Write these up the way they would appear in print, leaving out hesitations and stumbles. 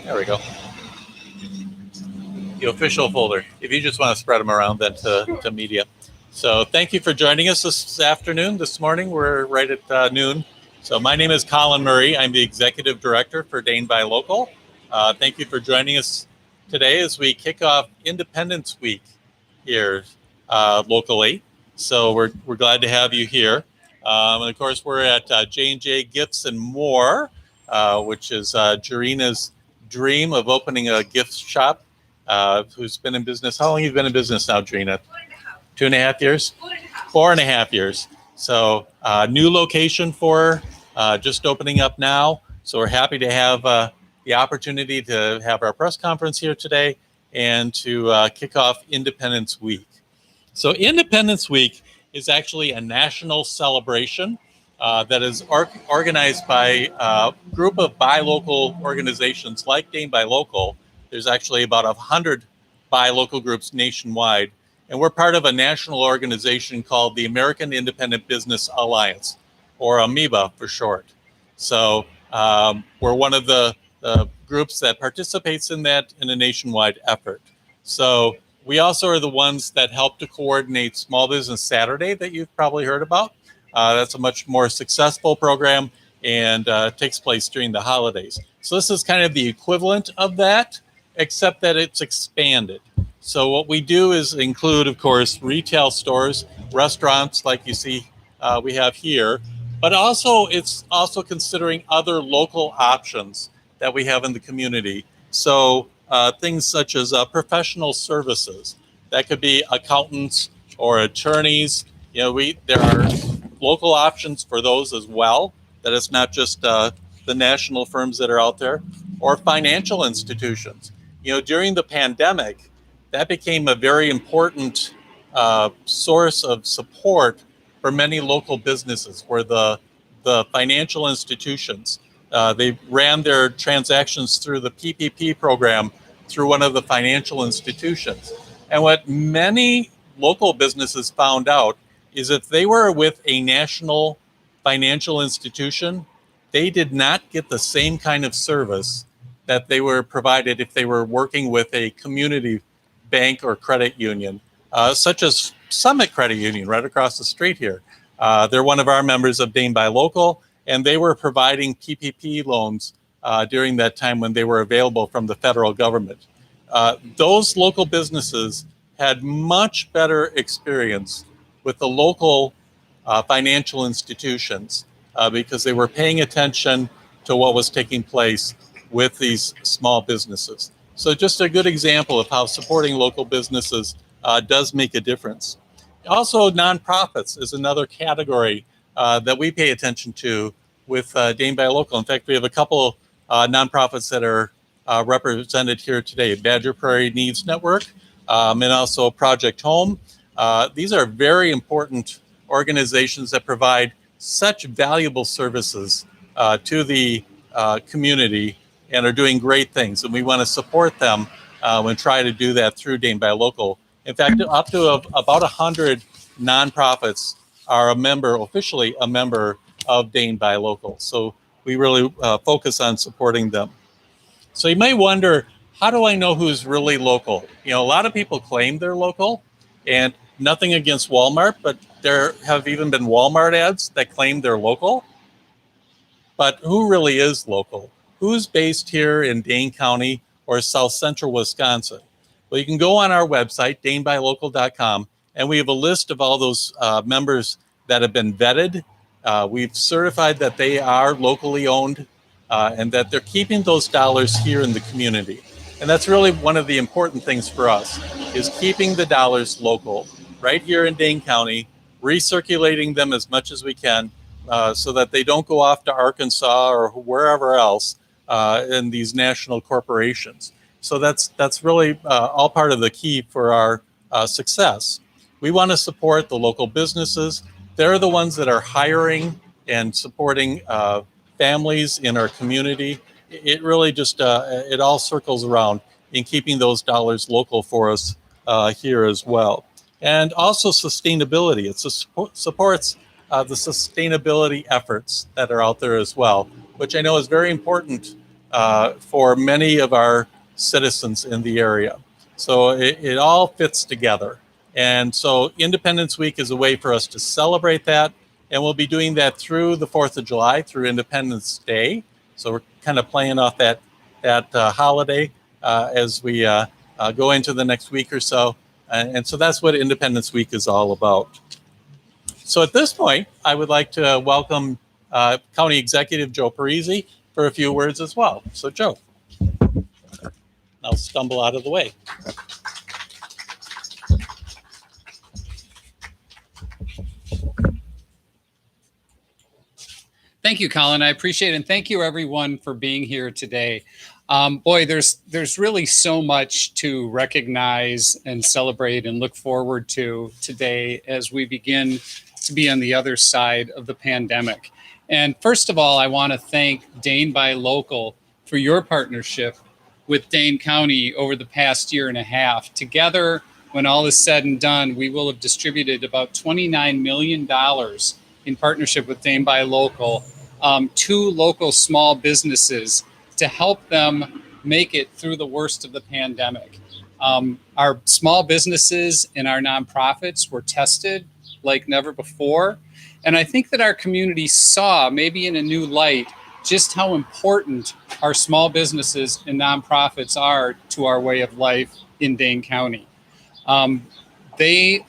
There we go. The official folder. If you just want to spread them around, then to media. So thank you for joining us this afternoon. This morning, we're right at noon. So my name is Colin Murray. I'm the Executive Director for Dane Buy Local. Thank you for joining us today as we kick off Independence Week here locally. So we're glad to have you here. And of course, we're at J&J Gibson Mode, which is Jerina's dream of opening a gift shop. Who's been in business? How long have you been in business now, Jerina? 2.5 years? 4.5 years. So new location for just opening up now. So we're happy to have the opportunity to have our press conference here today and to kick off Independence Week. So Independence Week is actually a national celebration that is organized by a group of buy local organizations like Dane Buy Local. There's actually about 100 buy local groups nationwide. And we're part of a national organization called the American Independent Business Alliance, or AMIBA for short. So we're one of the groups that participates in that in a nationwide effort. So we also are the ones that help to coordinate Small Business Saturday that you've probably heard about. That's a much more successful program and takes place during the holidays. So this is kind of the equivalent of that, except that it's expanded. So what we do is include, of course, retail stores, restaurants like you see we have here, but also it's also considering other local options that we have in the community. So things such as professional services, that could be accountants or attorneys. You know, there are local options for those as well, that it's not just the national firms that are out there, or financial institutions. You know, during the pandemic, that became a very important source of support for many local businesses, where the financial institutions, they ran their transactions through the PPP program through one of the financial institutions. And what many local businesses found out is if they were with a national financial institution, they did not get the same kind of service that they were provided if they were working with a community bank or credit union, such as Summit Credit Union right across the street here. They're one of our members of Dane Buy Local, and they were providing PPP loans during that time when they were available from the federal government. Those local businesses had much better experience with the local financial institutions because they were paying attention to what was taking place with these small businesses. So just a good example of how supporting local businesses does make a difference. Also, nonprofits is another category that we pay attention to with Dane Buy Local. In fact, we have a couple nonprofits that are represented here today: Badger Prairie Needs Network and also Project Home. These are very important organizations that provide such valuable services to the community and are doing great things. And we want to support them and try to do that through Dane Buy Local. In fact, up to about 100 nonprofits are officially a member of Dane Buy Local. So we really focus on supporting them. So you may wonder, how do I know who's really local? You know, a lot of people claim they're local, and nothing against Walmart, but there have even been Walmart ads that claim they're local. But who really is local? Who's based here in Dane County or South Central Wisconsin? Well, you can go on our website, danebuylocal.com, and we have a list of all those members that have been vetted. We've certified that they are locally owned and that they're keeping those dollars here in the community. And that's really one of the important things for us, is keeping the dollars local, right here in Dane County, recirculating them as much as we can so that they don't go off to Arkansas or wherever else in these national corporations. So that's really all part of the key for our success. We want to support the local businesses. They're the ones that are hiring and supporting families in our community. It really just, it all circles around in keeping those dollars local for us here as well. And also sustainability. It supports the sustainability efforts that are out there as well, which I know is very important for many of our citizens in the area. So it all fits together. And so Independence Week is a way for us to celebrate that. And we'll be doing that through the 4th of July, through Independence Day. So we're kind of playing off that holiday as we go into the next week or so. And so that's what Independence Week is all about. So at this point, I would like to welcome County Executive Joe Parisi for a few words as well. So Joe, I'll stumble out of the way. Thank you, Colin. I appreciate it. And thank you, everyone, for being here today. Boy, there's really so much to recognize and celebrate and look forward to today as we begin to be on the other side of the pandemic. And first of all, I want to thank Dane Buy Local for your partnership with Dane County over the past year and a half. Together, when all is said and done, we will have distributed about $29 million in partnership with Dane Buy Local to local small businesses to help them make it through the worst of the pandemic. Our small businesses and our nonprofits were tested like never before. And I think that our community saw, maybe in a new light, just how important our small businesses and nonprofits are to our way of life in Dane County. They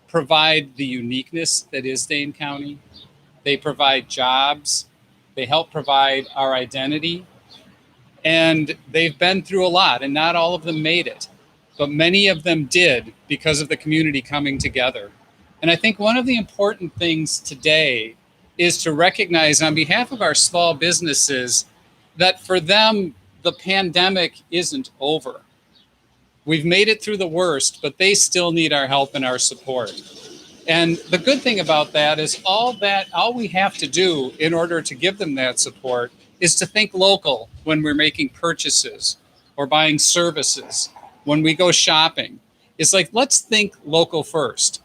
provide the uniqueness that is Dane County. They provide jobs. They help provide our identity. And they've been through a lot, and not all of them made it, but many of them did because of the community coming together. And I think one of the important things today is to recognize on behalf of our small businesses that for them, the pandemic isn't over. We've made it through the worst, but they still need our help and our support. And the good thing about that is all we have to do in order to give them that support is to think local when we're making purchases or buying services, when we go shopping. It's like, let's think local first.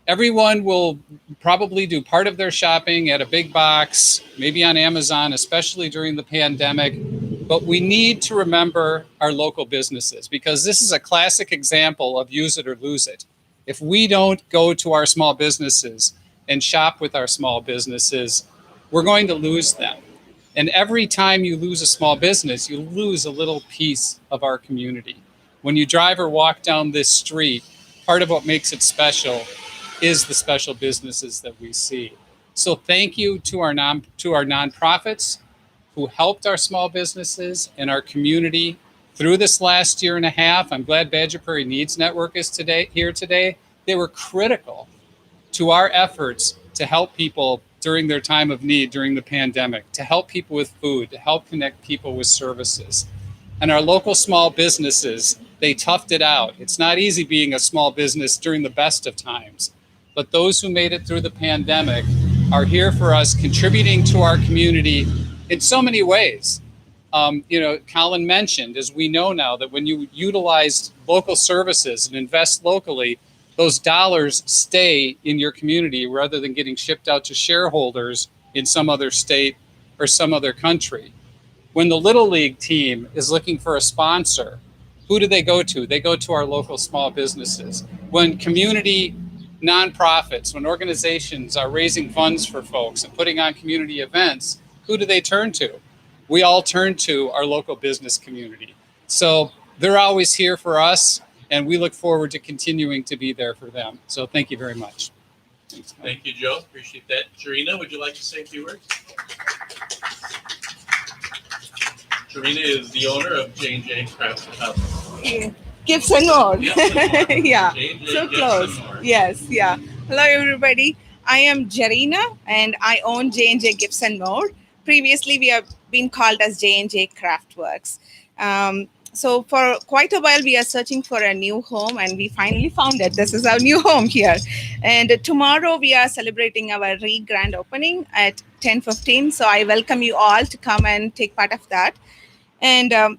Everyone will probably do part of their shopping at a big box, maybe on Amazon, especially during the pandemic. But we need to remember our local businesses, because this is a classic example of use it or lose it. If we don't go to our small businesses and shop with our small businesses, we're going to lose them. And every time you lose a small business, you lose a little piece of our community. When you drive or walk down this street, part of what makes it special is the special businesses that we see. So thank you to our nonprofits who helped our small businesses and our community through this last year and a half. I'm glad Badger Prairie Needs Network is here today. They were critical to our efforts to help people during their time of need during the pandemic, to help people with food, to help connect people with services. And our local small businesses, they toughed it out. It's not easy being a small business during the best of times. But those who made it through the pandemic are here for us, contributing to our community in so many ways. Colin mentioned, as we know now, that when you utilize local services and invest locally, those dollars stay in your community rather than getting shipped out to shareholders in some other state or some other country. When the Little League team is looking for a sponsor, who do they go to? They go to our local small businesses. When community nonprofits, when organizations are raising funds for folks and putting on community events, who do they turn to? We all turn to our local business community. So they're always here for us, and we look forward to continuing to be there for them. So thank you very much. Thanks. Thank you, Joe. Appreciate that. Jerina, would you like to say a few words? Jerina is the owner of J&J Gibson Mode. Yeah, J&J so Gibson close. Mode. Yes, yeah. Hello, everybody. I am Jerina, and I own J&J Gibson Mode. Previously, we have been called as J&J Craftworks. So for quite a while, we are searching for a new home, and we finally found it. This is our new home here. And tomorrow, we are celebrating our grand opening at 10:15. So I welcome you all to come and take part of that. And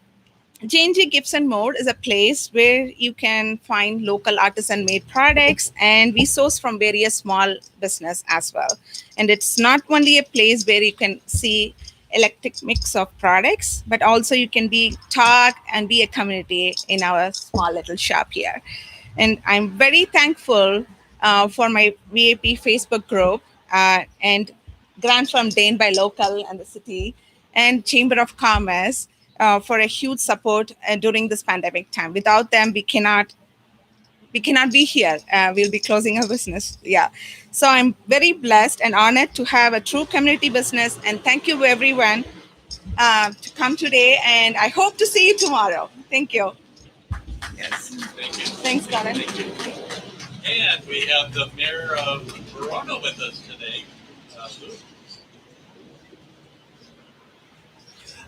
J&J Gibson Mode is a place where you can find local artisan-made products, and we source from various small business as well. And it's not only a place where you can see eclectic mix of products, but also you can talk and be a community in our small little shop here. And I'm very thankful for my VAP Facebook group and grant from Dane by Local and the city and Chamber of Commerce for a huge support during this pandemic time. Without them, we cannot be here. We'll be closing our business. Yeah. So I'm very blessed and honored to have a true community business. And thank you everyone to come today. And I hope to see you tomorrow. Thank you. Yes. Thank you. Thanks, Colin. Thank you. And we have the mayor of Verona with us today. Luke.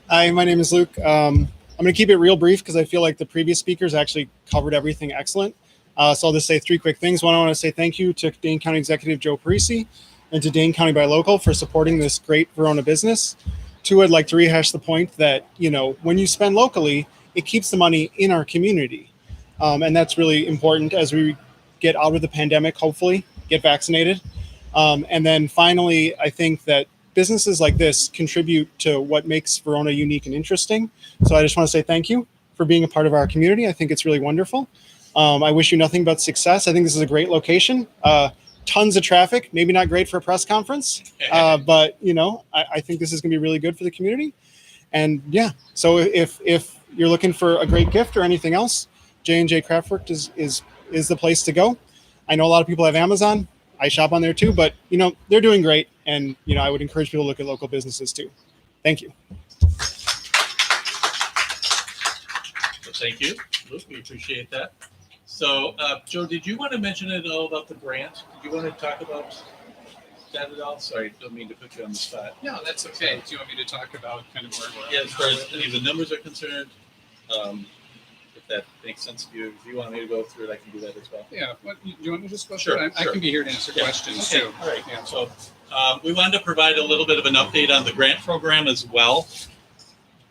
Hi, my name is Luke. I'm going to keep it real brief because I feel like the previous speakers actually covered everything excellent. So I'll just say three quick things. One, I want to say thank you to Dane County Executive Joe Parisi and to Dane County by Local for supporting this great Verona business. Two, I'd like to rehash the point that, when you spend locally, it keeps the money in our community. And that's really important as we get out of the pandemic, hopefully, get vaccinated. And then finally, I think that businesses like this contribute to what makes Verona unique and interesting. So I just want to say thank you for being a part of our community. I think it's really wonderful. I wish you nothing but success. I think this is a great location. Tons of traffic, maybe not great for a press conference, but I think this is going to be really good for the community. And yeah, so if you're looking for a great gift or anything else, J&J Craftwork is the place to go. I know a lot of people have Amazon. I shop on there too, but they're doing great. And I would encourage people to look at local businesses too. Thank you. So thank you, Luke. We appreciate that. So, Joe, did you want to mention at all about the grant? Did you want to talk about that at all? Sorry, don't mean to put you on the spot. No, that's okay. Do you want me to talk about kind of where we're at? Yeah, as far as the numbers are concerned, if that makes sense to you, if you want me to go through it, I can do that as well. Yeah. Do you want me to just go Sure, through it? I sure. can be here to answer questions Okay. too. All right. Yeah. So we wanted to provide a little bit of an update on the grant program as well.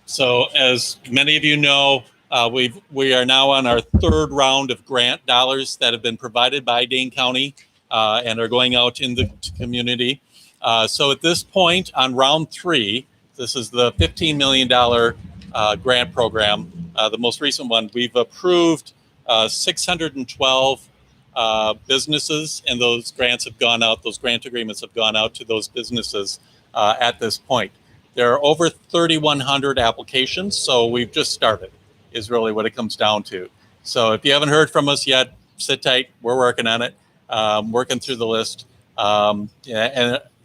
So as many of you know, we are now on our third round of grant dollars that have been provided by Dane County and are going out in the community. So at this point on round 3, this is the $15 million grant program. The most recent one, we've approved 612 businesses, and those grants have gone out, those grant agreements have gone out to those businesses at this point. There are over 3,100 applications, so we've just started, is really what it comes down to. So if you haven't heard from us yet, sit tight. We're working on it, working through the list. And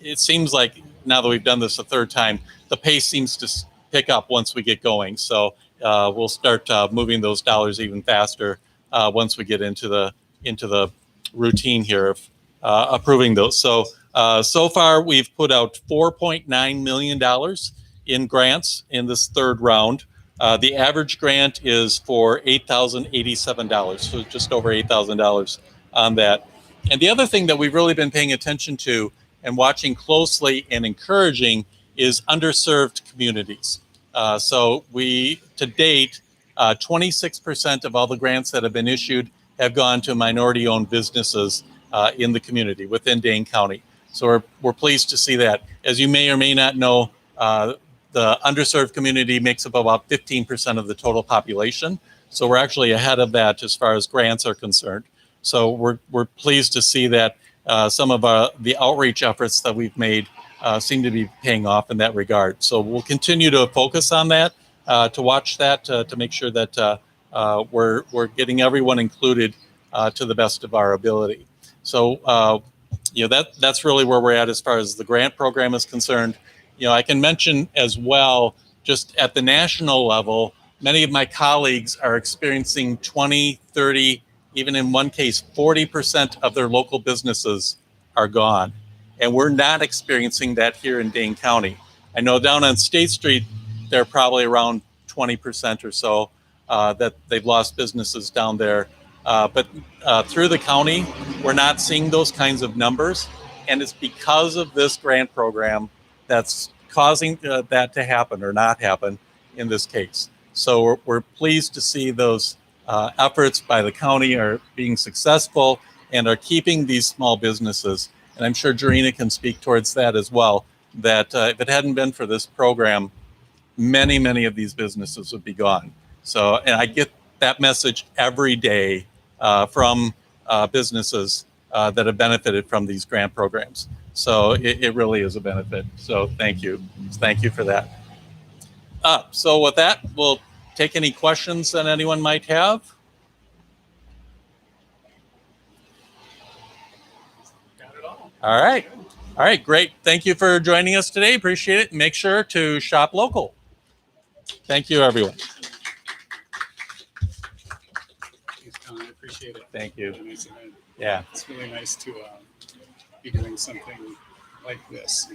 it seems like now that we've done this a third time, the pace seems to pick up once we get going. So we'll start moving those dollars even faster once we get into the routine here of approving those. So so far we've put out $4.9 million in grants in this third round. The average grant is for $8,087, so just over $8,000 on that. And the other thing that we've really been paying attention to and watching closely and encouraging is underserved communities. So we, to date, 26% of all the grants that have been issued have gone to minority-owned businesses in the community within Dane County. So we're pleased to see that. As you may or may not know, the underserved community makes up about 15% of the total population. So we're actually ahead of that as far as grants are concerned. So we're pleased to see that some of the outreach efforts that we've made seem to be paying off in that regard. So we'll continue to focus on that, to watch that, to make sure that we're getting everyone included to the best of our ability. So that's really where we're at as far as the grant program is concerned. I can mention as well, just at the national level, many of my colleagues are experiencing 20, 30, even in one case, 40% of their local businesses are gone. And we're not experiencing that here in Dane County. I know down on State Street, they're probably around 20% or so that they've lost businesses down there. But through the county, we're not seeing those kinds of numbers. And it's because of this grant program that's causing that to happen or not happen in this case. So we're pleased to see those efforts by the county are being successful and are keeping these small businesses. And I'm sure Jerina can speak towards that as well, that if it hadn't been for this program, many of these businesses would be gone. So, and I get that message every day from businesses that have benefited from these grant programs. So it really is a benefit. So thank you for that. So with that, we'll take any questions that anyone might have. Got it all. All right, great. Thank you for joining us today. Appreciate it. Make sure to shop local. Thank you, everyone. Thanks, Colin. I appreciate it. Thank you. Nice event. Yeah. It's really nice to be doing something like this.